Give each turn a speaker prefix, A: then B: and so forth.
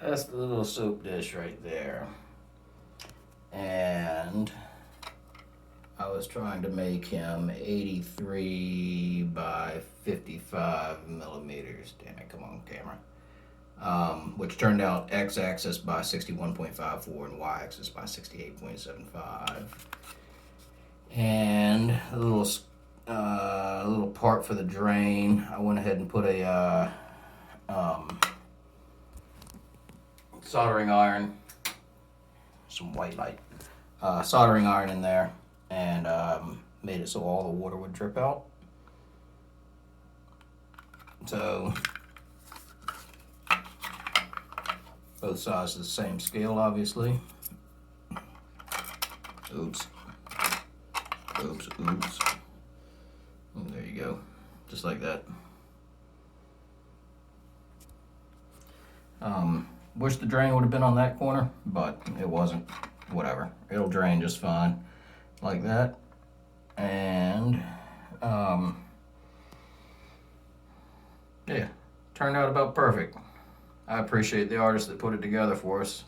A: That's the little soap dish right there. And I was trying to make him 83 by 55 millimeters. Damn it, come on, camera. Which turned out x-axis by 61.54 and y-axis by 68.75. And a little part for the drain. I went ahead and put a soldering iron, some white light, soldering iron in there, and made it so all the water would drip out. So both sides of the same scale, obviously. Oops. Oops. There you go, just like that. Wish the drain would have been on that corner, but it wasn't. Whatever, it'll drain just fine like that. And yeah, turned out about perfect. I appreciate the artist that put it together for us.